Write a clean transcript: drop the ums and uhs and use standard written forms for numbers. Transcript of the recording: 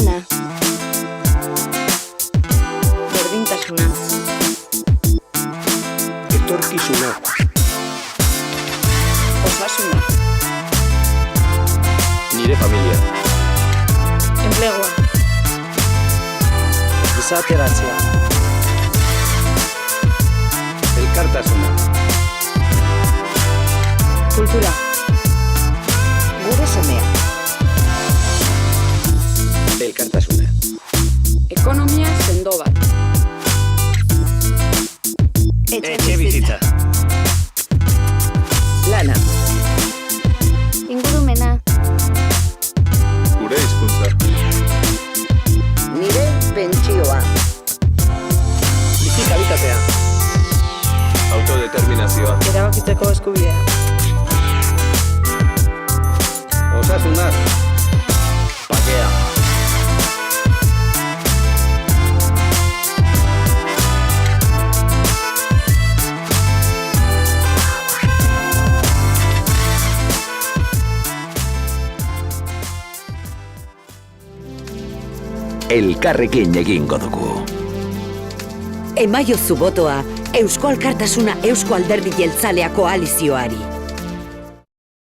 Lana. Berdintasuna. Etorkizuna. Osasuna. Nire familia. Enplegua. Gizarteratzea. Elkartasuna. Kultura. Gure semea. Elkartasuna. Ekonomia sendo bat. Etxe bizitza. Lana. Ingurumena. Gure hizkuntza. Nire pentsioa. Bizi kalitatea. Autodeterminazioa. Erabakitzeko eskubidea. Osasuna. Bakea. Elkarrekin egingo dugu. Emaiozu botoa Eusko Alkartasuna Eusko Alderdi Jeltzalea koalizioari.